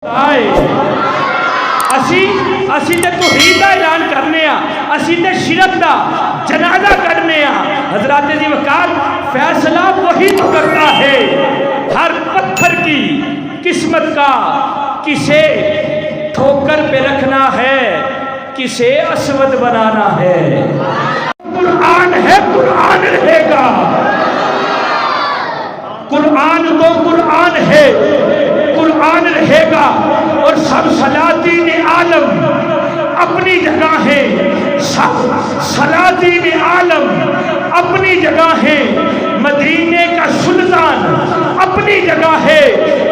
اسی تے توحید دا اعلان کرنے اسی تے شرک دا جنازہ کرنے حضرات جی وقار فیصلہ وہی تو کرتا ہے ہر پتھر کی قسمت کا کسے ٹھوکر پہ رکھنا ہے کسے اسود بنانا ہے قرآن ہے قرآن رہے گا قرآن تو قرآن ہے قرآن رہے گا اور سب سلاطین عالم اپنی جگہ ہے سب سلاطین عالم اپنی جگہ ہے مدینے کا سلطان اپنی جگہ ہے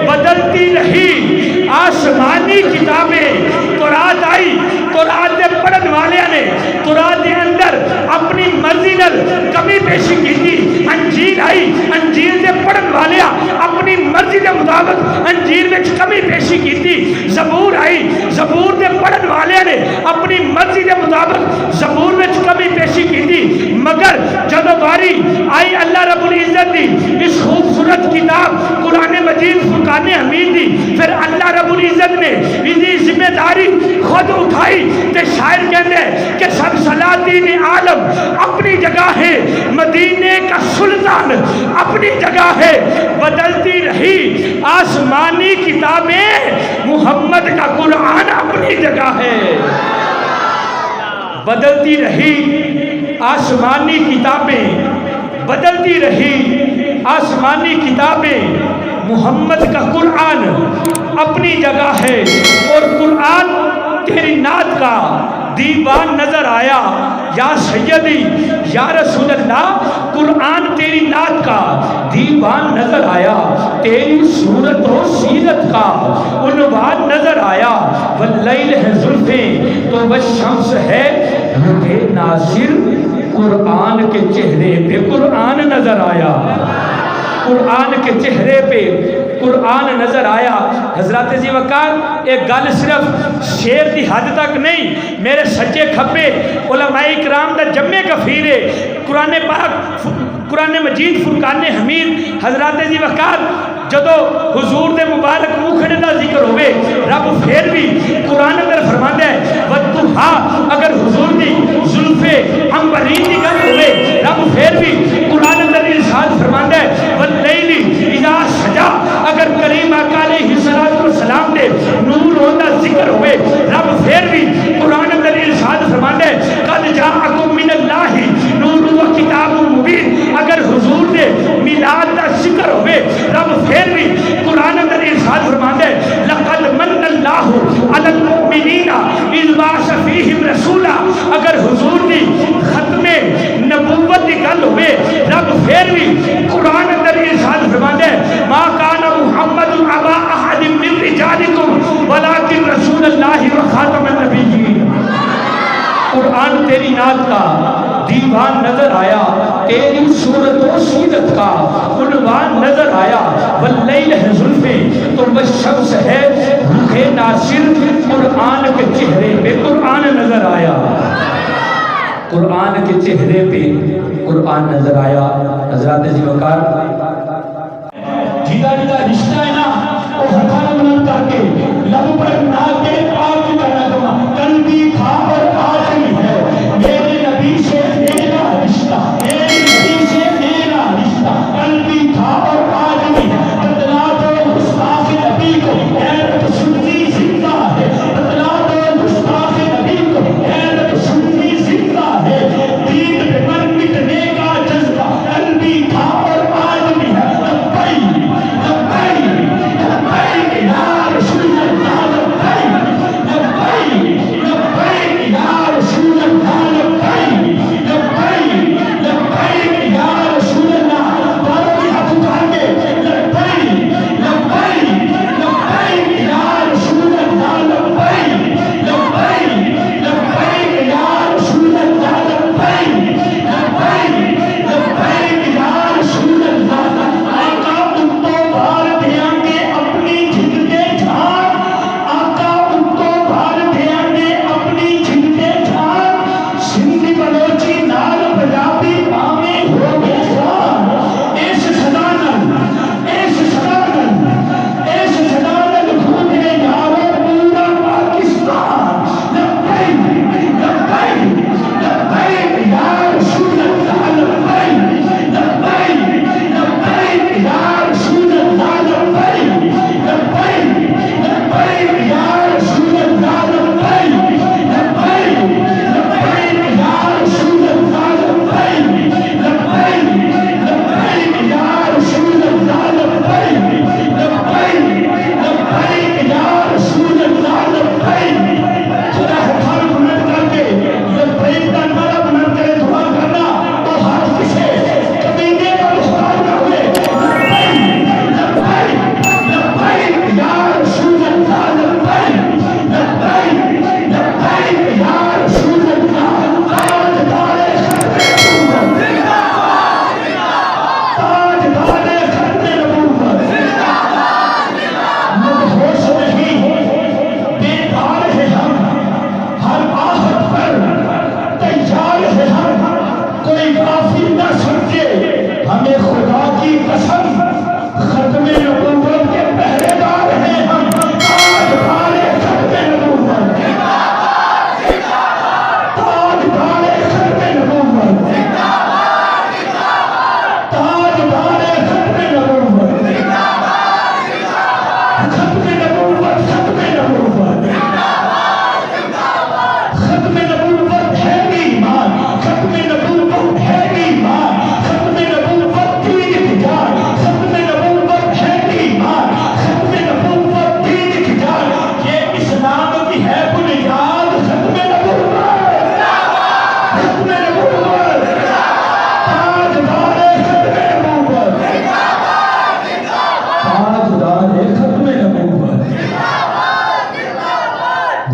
بدلتی رہی آسمانی کتابیں قرآن آئی قرآن دے پڑھن والے نے قرآن دے اندر اپنی مرضی نال کمی پیشی کی تھی انجیل آئی انجیل دے پڑھن والے اپنی مرضی دے مطابق انجیل میں کمی پیشی کی تھی زبور آئی زبور دے پڑھن والے نے اپنی مرضی دے مطابق زبور میں کمی پیشی کی تھی مگر جب باری آئی اللہ رب العزت دی اس خوبصورت کتاب قرآن مجید فرقان حمید دی پھر اللہ رب العزت نے اسی ذمہ داری خود اٹھائی کہ شاعر کہتے ہیں کہ سب سلاطین عالم اپنی جگہ ہے مدینے کا سلطان اپنی جگہ ہے بدلتی رہی آسمانی کتابیں محمد کا قرآن اپنی جگہ ہے بدلتی رہی آسمانی کتابیں بدلتی رہی آسمانی کتابیں محمد کا قرآن اپنی جگہ ہے اور قرآن تیری نعت کا دیوان نظر آیا یا سیدی یا رسول اللہ قرآن تیری نعت کا دیوان نظر آیا تیری صورت و سیرت کا عنوان نظر آیا واللیل ہے زلفیں تو والشمس ہے رخ ناصر قرآن کے چہرے پہ قرآن نظر آیا قرآن کے چہرے پہ قرآن نظر آیا حضرات جی وقار ایک گل صرف شیر دی حد تک نہیں میرے سچے کھپے علماء کرام دا جمع کفیر قرآن پاک قرآن مجید فرقان حمید حضرات جی وقار جدو حضور دے مبارک مکھڑے دا ذکر ہوئے رب پھر بھی قرآن اندر فرماتا ہے وَالضُّحَىٰ اگر حضور دی زلفے عنبرین دی گل ہوئے رب پھر بھی قرآن اندر ارشاد فرماتا ہے وَاللَّيْلِ اِذَا سَجَا اگر کریم آقا علیہ السلام دے نور ہوتا ذکر ہوئے رب پھر بھی قرآن اندر ارشاد فرماتا ہے قَدْ جَاءَكُم مِّنَ اللَّهِ نور و کتاب مبین اگر حضور دے میلاد دا ذکر ہوئے رب پھر بھی قرآن اندر ارشاد فرماتا ہے لقد من اللہ علی المؤمنین اذ بعث فیہم رسولا اگر حضور دی ختم نبوت دی گل ہوئے رب پھر بھی قرآن اندر ارشاد فرماتا ہے ما کان محمد ابا احد من رجالکم ولکن رسول اللہ و خاتم النبیین قرآن تیری نعت کا دیوان نظر آیا تیری صورت و سیرت کا عنوان نظر آیا واللیل ہے زلفیں تو والشمس ہے رخ ناصر قرآن کے چہرے پہ قرآن نظر آیا قرآن کے چہرے پہ قرآن نظر آیا حضرات جی وقار جیدہ جیدہ رشتہ ہے نا وہ ہتھار بلند کر کے لب پر نہ کے پاک کرنا دوں قلبی کھا پر آخری ہے میرے نبی سے میرا رشتہ میرے نبی سے میرا رشتہ قلبی کھا پر آخری ہے بتلا دو مصطفی نبی کو حیرت سنی زندہ ہے بتلا دو مصطفی نبی کو حیرت سنی زندہ ہے دین پہ مر مٹنے کا جذبہ قلبی کھا پر آخری ہے لبائی لبائی لبائی یا رسول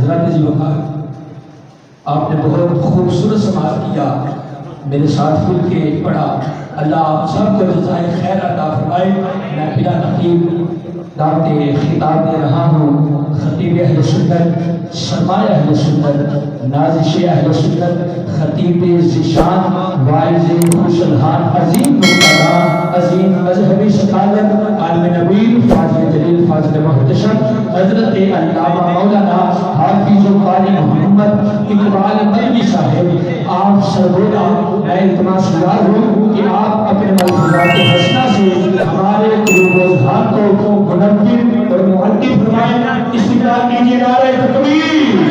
حضرات جی وقار آپ نے بہت خوبصورت سماعت کیا، میرے ساتھ مل کے پڑھا، اللہ آپ سب کو جزائے خیر عطا فرمائے۔ میں بلا تقریب دعوت خطاب دے رہا ہوں خطیب اہل سنت، سرمایہ اہل سنت، نازش اہل سنت، خطیب ذیشان، واعظ خوشالحال، عظیم مقتدر، عظیم مذہبی سکالر، عالم نبی، فاضل جلیل، فاضل محتشم، حضرت علامہ مولانا حافظ قاری محمد اقبال مدنی صاحب۔ آپ سرگودا میں التماس گزار ہوں کہ آپ اپنے ملفوظات حسنہ سے ہمارے قلوب و اذہان کو منور اور معطر فرمائیں۔ استقبال کیجیے، نعرہ تکبیر۔